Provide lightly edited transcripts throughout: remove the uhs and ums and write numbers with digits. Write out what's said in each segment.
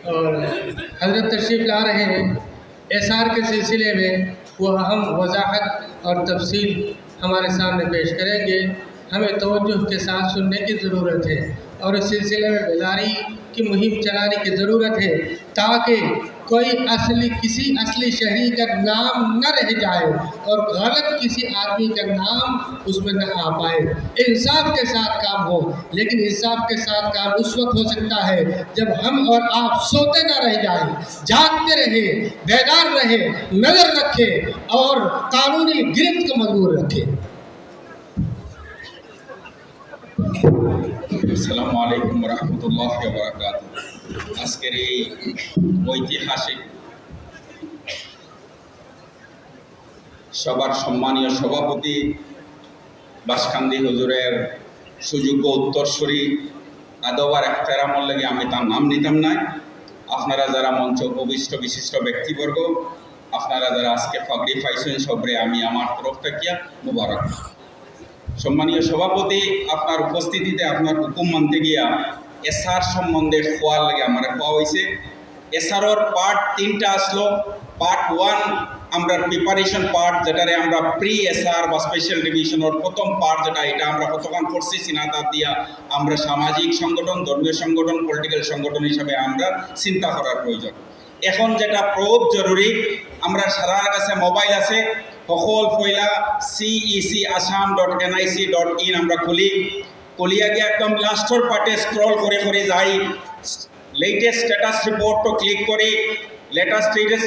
और हज़रत तशरीफ़ ला रहे हैं एसार के सिलसिले में, वह अहम वजाहत और तफसील हमारे सामने पेश करेंगे। हमें तवज्जो के साथ सुनने की ज़रूरत है और इस सिलसिले में बेदारी की मुहिम चलाने की ज़रूरत है, ताकि कोई किसी असली शहरी का नाम न रह जाए और गलत किसी आदमी का नाम उसमें न आ पाए। इंसाफ के साथ काम हो, लेकिन इंसाफ के साथ काम उस वक्त हो सकता है जब हम और आप सोते न रह जाएं, जागते रहें, बेदार रहें, नज़र रखें और कानूनी गिरफ्त को मजबूर रखें। আসসালামু আলাইকুম রহমতুল্লাহ বারাকাতুহু। আজকের এই ঐতিহাসিক সবার সম্মানীয় সভাপতি বাসকান্দি হুজুরের সুযোগ্য উত্তরসূরি আদব আর এহতেরামর লাগে আমি তার নাম নিতাম না। আপনারা যারা মঞ্চে উপবিষ্ট বিশিষ্ট ব্যক্তিবর্গ, আপনারা যারা আজকে ফাগড়ি পাইছেন, সবরে আমি আমার তরফ থেকে মুবারক। সম্মানীয় সভাপতি, আপনার উপস্থিতিতে আপনার হুকুম মানতে গিয়া এসআর সম্বন্ধে খোয়ার লাগে আমার পাওয়া হয়েছে। এসআরর পার্ট 3টা আসলো। পার্ট 1 আমরা প্রিপারেশন পার্ট, যেটারে আমরা প্রি এসআর বা স্পেশাল ডিভিশনের প্রথম পার্ট, যেটা এটা আমরা কতক্ষণ করছি সিনাতার দিয়া আমরা সামাজিক সংগঠন, ধর্মীয় সংগঠন, পলিটিক্যাল সংগঠন হিসাবে আমরা চিন্তা করার প্রয়োজন। এখন যেটা প্রয়োগ জরুরি, আমরা সারার কাছে মোবাইল আছে, সকল পয়লা cec.assam.nic.in আমরা খুলিয়া গিয়ে একদম লাস্টর পার্টে স্ক্রল করে করে যাই, লেটেস্ট স্ট্যাটাস রিপোর্ট তো ক্লিক করে লেটেস্ট স্ট্যাটাস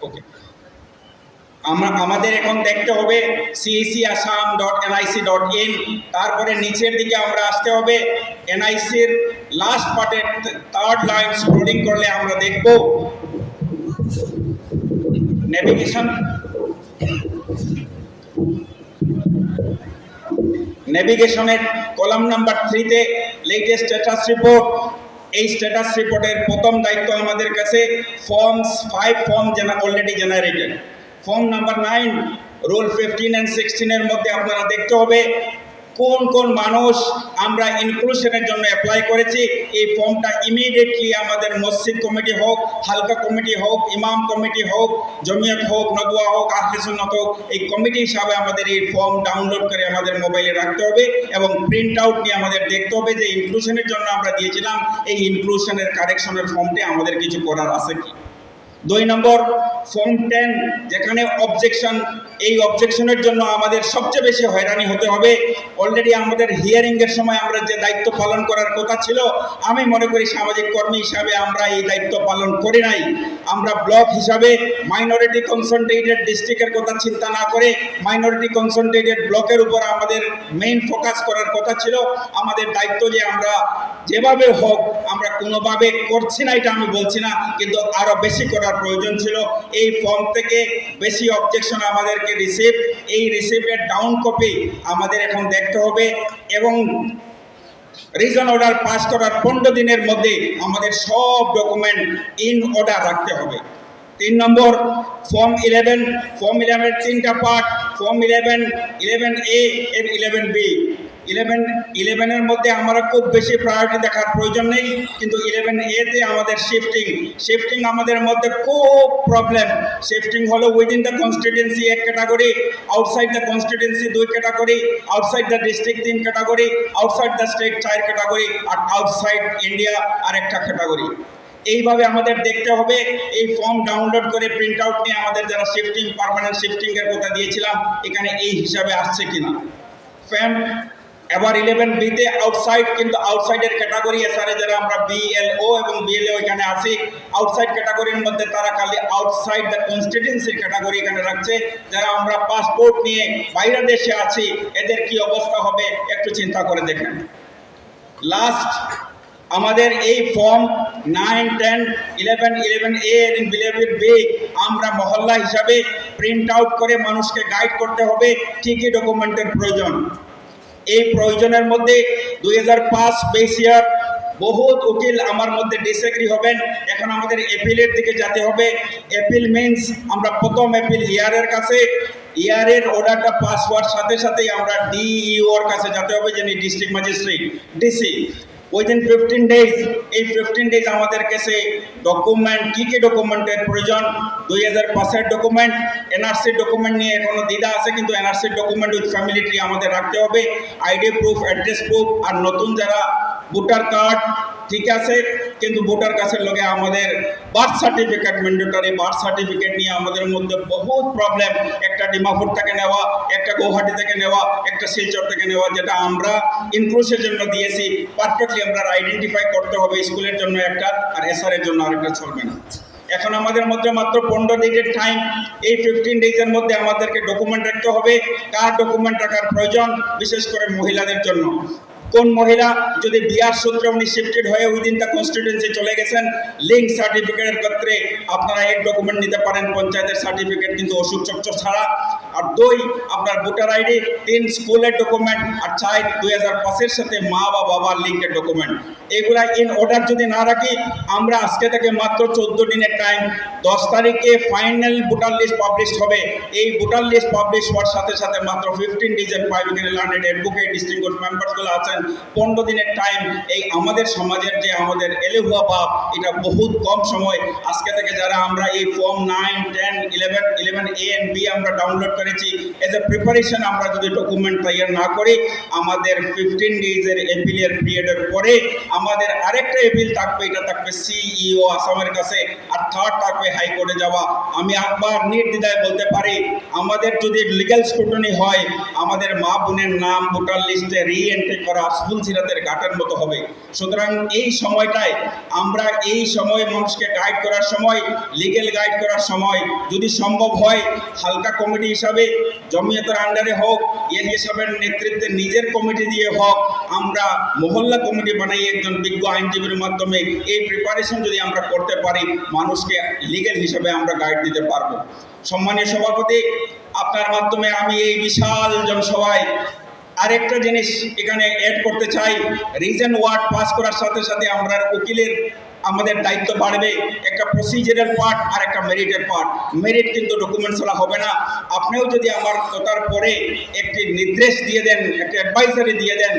ওকে আমাদের এখন দেখতে হবে cec.assam.nic.in। তারপরে নিচের দিকে আমরা আসতে হবে, এনআইসির লাস্ট পার্টের 3rd লাইন স্ক্রলিং করলে আমরা দেখব নেভিগেশনের কলাম নাম্বার 3তে লেটেস্ট স্ট্যাটাস রিপোর্ট। এই স্ট্যাটাস রিপোর্টের প্রথম দায়িত্ব আমাদের কাছে forms 5 form already generated. Form number 9 rule 15 and 16 এর মধ্যে আপনারা দেখতে হবে কোন কোন মানুষ আমরা ইনক্লুশনের জন্য অ্যাপ্লাই করেছি। এই ফর্মটা ইমিডিয়েটলি আমাদের মসজিদ কমিটি হোক, হালকা কমিটি হোক, ইমাম কমিটি হোক, জমিয়ত হোক, নদওয়া হোক, আহলে সুন্নাত হোক, এই কমিটি হিসাবে আমাদের এই ফর্ম ডাউনলোড করে আমাদের মোবাইলে রাখতে হবে এবং প্রিন্ট আউট নিয়ে আমাদের দেখতে হবে যে ইনক্লুশনের জন্য আমরা দিয়েছিলাম এই ইনক্লুশনের কারেকশনের ফর্মটি আমাদের কিছু করার আছে কি। 2 নম্বর ফর্ম 10, যেখানে অবজেকশন, এই অবজেকশনের জন্য আমাদের সবচেয়ে বেশি হয়রানি হতে হবে। অলরেডি আমাদের হিয়ারিংয়ের সময় আমরা যে দায়িত্ব পালন করার কথা ছিল, আমি মনে করি সামাজিক কর্মী হিসাবে আমরা এই দায়িত্ব পালন করি নাই। আমরা ব্লক হিসাবে মাইনরিটি কনসেন্ট্রেটেড ডিস্ট্রিক্টের কথা চিন্তা না করে মাইনরিটি কনসেন্ট্রেটেড ব্লকের উপর আমাদের মেইন ফোকাস করার কথা ছিল। আমাদের দায়িত্ব যে আমরা যেভাবে হোক, আমরা কোনোভাবে করছি না এটা আমি বলছি না, কিন্তু আরও বেশি করার প্রয়োজন ছিল। এই ফর্ম থেকে বেশি অবজেকশন আমাদেরকে এই রিসিপ্টের ডাউন কপি আমাদের এখন দেখতে হবে এবং রিজন অর্ডার পাস করার 15 দিনের মধ্যে আমাদের সব ডকুমেন্ট ইন অর্ডার রাখতে হবে। 3 নম্বর ফর্ম 11। ফর্ম 11 3টা পার্ট, ফর্ম 11A এর 11B। 11 মধ্যে আমরা খুব বেশি প্রায়োরিটি দেখার প্রয়োজন নেই, কিন্তু 11A-তে আমাদের শিফটিং আমাদের মধ্যে খুব প্রবলেম। শিফটিং হলো within the constituency 1 category, outside the constituency 2 category, outside the district 3 category, outside the state 4 category, আর আউটসাইড ইন্ডিয়া আরেকটা ক্যাটাগরি। এইভাবে আমাদের দেখতে হবে। এই ফর্ম ডাউনলোড করে প্রিন্ট আউট নিয়ে আমাদের যারা শিফটিং, পার্মানেন্ট শিফটিংয়ের কথা দিয়েছিলাম, এখানে এই হিসাবে আসছে কিনা। ফ্যাম এবার 11B-তে আউটসাইড, কিন্তু আউটসাইডের ক্যাটাগরি এসআরে যারা আমরা BLO এবং BLO এখানে আছি, আউটসাইড ক্যাটাগরির মধ্যে তারা খালি আউটসাইড দ্য কনস্টিটিউয়েন্সির ক্যাটাগরি এখানে রাখছে। যারা আমরা পাসপোর্ট নিয়ে বাইরের দেশে আছি, এদের কি অবস্থা হবে একটু চিন্তা করে দেখেন। লাস্ট আমাদের এই ফর্ম 9, 10, 11, 11A এবং 11B আমরা মহল্লা হিসাবে প্রিন্ট আউট করে মানুষকে গাইড করতে হবে কী কী ডকুমেন্টের প্রয়োজন। এই প্রয়োজনের মধ্যে 2005 বেস ইয়ার বহুত উকিল আমার মধ্যে ডিসএগ্রি হবেন। এখন আমাদের এপিলের দিকে যেতে হবে। এপিল মিনস আমরা প্রথম এপিল ইয়ারের কাছে, ইয়ারের অর্ডারটা পাস হওয়ার সাথে সাথেই আমরা ডিইওর কাছে যেতে হবে, যিনি district magistrate DC. Within 15 days, এই 15 ডেজ আমাদের কাছে ডকুমেন্ট কী কী ডকুমেন্টের প্রয়োজন, 2005-এর ডকুমেন্ট, এনআরসির ডকুমেন্ট নিয়ে এখনও দ্বিধা আছে, কিন্তু এনআরসির ডকুমেন্ট উইথ ফ্যামিলি ট্রি আমাদের রাখতে হবে, আইডি প্রুফ, অ্যাড্রেস প্রুফ, আর নতুন যারা ভোটার কার্ড ঠিক আছে, কিন্তু ভোটার কার্ডের লগে আমাদের birth certificate mandatory, birth certificate নিয়ে আমাদের মধ্যে বহুত প্রবলেম, একটা ডিমাপুর থেকে নেওয়া, একটা গৌহাটি থেকে নেওয়া, একটা শিলচর থেকে নেওয়া, যেটা আমরা ইনক্লুসের জন্য দিয়েছি, পারফেক্টলি আমরা আইডেন্টিফাই করতে হবে, স্কুলের জন্য একটা আর এসআরের জন্য আরেকটা চলবে না। এখন আমাদের মধ্যে মাত্র 15 দিনের টাইম, এই 15 ডেজের মধ্যে আমাদেরকে ডকুমেন্ট রাখতে হবে। কার ডকুমেন্ট রাখার প্রয়োজন, বিশেষ করে মহিলাদের জন্য। কোন মহিলা যদি বিয়ার সূত্রে উনি শিফটেড হয়ে উইদিন দ্য কনস্টিটিউয়েন্সি চলে গেছেন, লিঙ্ক সার্টিফিকেটের ক্ষেত্রে আপনারা এক ডকুমেন্ট নিতে পারেন, পঞ্চায়েতের সার্টিফিকেট কিন্তু অসুখ চক্র ছাড়া। আর 2 আপনার ভোটার আইডি, 3 স্কুলের ডকুমেন্ট, আর 4 2005-এর সাথে মা বা বাবার লিঙ্কের ডকুমেন্ট। এগুলা ইন অর্ডার যদি না রাখি, আমরা আজকে থেকে মাত্র 14 দিনের টাইম, 10 তারিখে ফাইনাল ভোটার লিস্ট পাবলিশ হবে। এই ভোটার লিস্ট পাবলিশ হওয়ার সাথে সাথে মাত্র 15 ডিজের 5 লার্নেড অ্যাডভোকেট ডিস্ট্রিক্ট মেম্বারসগুলো আছেন, 15 দিনের টাইম। এই আমাদের সমাজের যে আমাদের এলেহুয়া ভাব, এটা বহুত কম সময়। আজকে থেকে যারা আমরা এই ফর্ম 9, 10, 11 A and B আমরা ডাউনলোড করেছি, এজ এ প্রিপারেশন আমরা যদি ডকুমেন্ট তৈরি না করি, আমাদের 15 ডেজের এপিলের পিরিয়ডের পরে আমাদের আরেকটা এপিল থাকবে, এটা থাকবে সিইও আসামের কাছে, আর থার্ড থাকবে হাইকোর্টে যাওয়া। আমি একবার নির্দ্বিধায় বলতে পারি, আমাদের যদি লিগ্যাল স্ক্রুটনি হয়, আমাদের মা বোনের নাম ভোটার লিস্টে রি-এন্ট্রি করা স্কুল সিরাতের ঘাটের মতো হবে। সুতরাং এই সময়টায় আমরা এই সময় মানুষকে গাইড করার সময়, লিগ্যাল গাইড করার সময়, যদি সম্ভব হয় হালকা কমিটি হিসাবে জমিয়তের আন্ডারে হোক, এর হিসাবের নেতৃত্বে নিজের কমিটি দিয়ে হোক, আমরা মহল্লা কমিটি বানাই একজন বিজ্ঞ আইনজীবীর মাধ্যমে, এই প্রিপারেশন যদি আমরা করতে পারি, মানুষকে লিগ্যাল হিসাবে আমরা গাইড দিতে পারবো। সম্মানীয় সভাপতি, আপনার মাধ্যমে আমি এই বিশাল জনসভায় আরেকটা জিনিস এখানে অ্যাড করতে চাই। রিজন ওয়ার্ড পাস করার সাথে সাথে আমরা উকিলের আমাদের দায়িত্ব বাড়বে, একটা প্রসিজারাল পার্ট আর একটা মেরিটের পার্ট। মেরিট কিন্তু ডকুমেন্টস ছাড়া হবে না। আপনিও যদি আমার কথার পরে একটি নির্দেশ দিয়ে দেন, একটা অ্যাডভাইজারি দিয়ে দেন,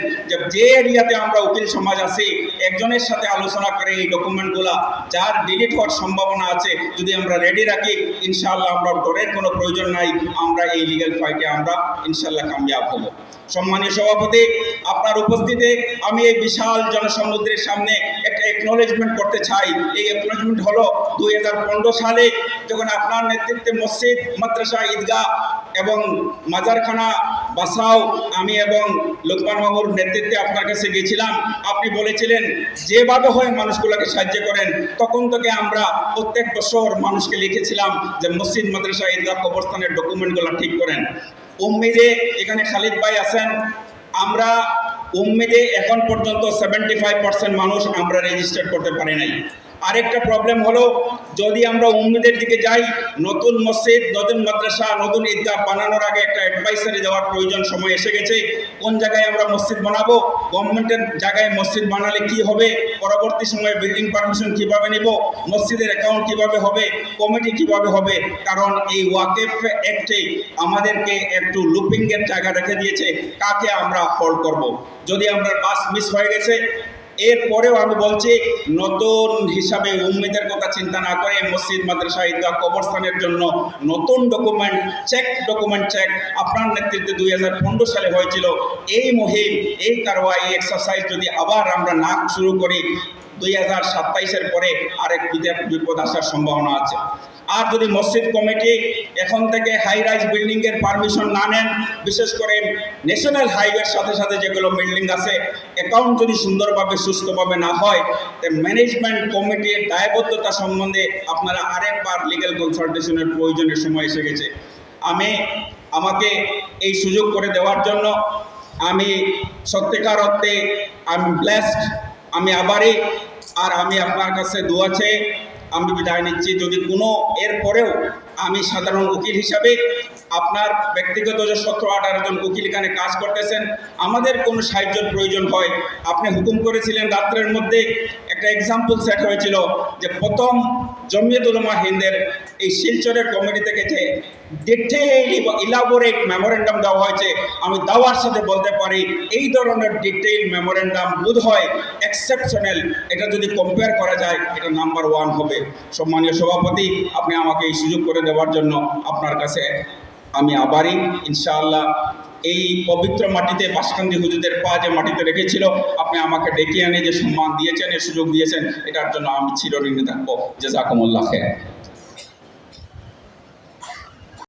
যে এরিয়াতে আমরা উকিল সমাজ আছি, একজনের সাথে আলোচনা করে এই ডকুমেন্টগুলো যার ডিলিট হওয়ার সম্ভাবনা আছে যদি আমরা রেডি রাখি, ইনশাআল্লাহ আমরা ডরের কোনো প্রয়োজন নাই, আমরা এই লিগ্যাল ফাইটে আমরা ইনশাআল্লাহ কামিয়াব হব। সম্মানীয় সভাপতি, আপনার উপস্থিতিতে আমি এই বিশাল জনসমুদ্রের সামনে একটা একনলেজমেন্ট করতে চাই। এই একনলেজমেন্ট হলো 2015 সালে যখন আপনার নেতৃত্বে মসজিদ, মাদ্রাসা, ঈদগাহ এবং মাজারখানা বাসাও আমি এবং লোকমান মামুর নেতৃত্বে আপনার কাছে গেছিলাম। আপনি বলেছিলেন যেভাবে হয় মানুষগুলোকে সাহায্য করেন। তখন থেকে আমরা প্রত্যেক বছর মানুষকে লিখেছিলাম যে মসজিদ, মাদ্রাসা, ঈদগাহ, কবরস্থানের ডকুমেন্টগুলো ঠিক করেন। উম্মিদে এখানে খালিদ ভাই আছেন, আমরা উম্মিদে এখন পর্যন্ত 75% মানুষ আমরা রেজিস্টার করতে পারি নাই। আরেকটা প্রবলেম হলো, যদি আমরা উম্মিদের দিকে যাই, নতুন মসজিদ, নতুন মাদ্রাসা, নতুন ঈদগাহ বানানোর আগে একটা অ্যাডভাইসারি দেওয়ার প্রয়োজন, সময় এসে গেছে। কোন জায়গায় আমরা মসজিদ বানাবো, গভর্নমেন্টের জায়গায় মসজিদ বানালে কি হবে, পরবর্তী সময়ে বিল্ডিং পারমিশন কিভাবে নিব, মসজিদের অ্যাকাউন্ট কিভাবে হবে, কমিটি কিভাবে হবে। কারণ এই ওয়াকেফ অ্যাক্টে আমাদেরকে একটু লুপিংয়ের জায়গা রেখে দিয়েছে, কাকে আমরা হোল্ড করব। যদি আমরা বাস মিস হয়ে গেছে, এরপরেও আমি বলছি নতুন হিসাবে উম্মিদের কথা চিন্তা না করে মসজিদ, মাদ্রাসা, ঈদগাহ, কবরস্থানের জন্য নতুন ডকুমেন্ট চেক আপনার নেতৃত্বে 2015 সালে হয়েছিল। এই মুহিম, এই কারওয়াই, এই এক্সারসাইজ যদি আবার আমরা না শুরু করি, 2027-এর পরে আরেক বিপদ আসার সম্ভাবনা আছে। আর যদি মসজিদ কমিটি এখন থেকে হাই রাইজ বিল্ডিংয়ের পারমিশন না নেন, বিশেষ করে ন্যাশনাল হাইওয়ের সাথে সাথে যেগুলো বিল্ডিং আছে, অ্যাকাউন্ট যদি সুন্দরভাবে সুস্থভাবে না হয়, ম্যানেজমেন্ট কমিটির দায়বদ্ধতা সম্বন্ধে আপনারা আরেকবার লিগ্যাল কনসালটেশনের প্রয়োজনের সময় এসে গেছে। আমাকে এই সুযোগ করে দেওয়ার জন্য আমি সত্যিকার অর্থে আমি ব্লেসড। আমি আবারই আমি আপনার কাছে দোয়া চেয়ে আমি বিদায় নিচ্ছি। যদি কোনো এরপরেও আমি সাধারণ উকিল হিসাবে আপনার ব্যক্তিগত যে 17-18 জন উকিল এখানে কাজ করতেছেন, আমাদের কোনো সাহায্যের প্রয়োজন হয়, আপনি হুকুম করেছিলেন রাত্রের মধ্যে। একটা এক্সাম্পল সেট হয়েছিল যে প্রথম জমিয়ত উলামা হিন্দের এই শিলচরের কমিটি থেকে যে ডিটেইল ইলাবোরেট মেমোরেন্ডাম দেওয়া হয়েছে। আমি দাওয়ার সাথে বলতে পারি এই ধরনের ডিটেইল মেমোরেন্ডাম বোধ হয় এক্সেপশনাল। এটা যদি কম্পেয়ার করা যায় এটা নাম্বার 1 হবে। সম্মানীয় সভাপতি, আপনি আমাকে এই সুযোগ করে দেওয়ার জন্য আপনার কাছে আমি আবারই। ইনশাআল্লাহ এই পবিত্র মাটিতে বাসকান্দি হুজুরদের পা যে মাটিতে রেখেছিল, আপনি আমাকে ডেকে এনে যে সম্মান দিয়েছেন, এই সুযোগ দিয়েছেন, এটার জন্য আমি চিরঋণী থাকবো। জাযাকুমুল্লাহ খাইর।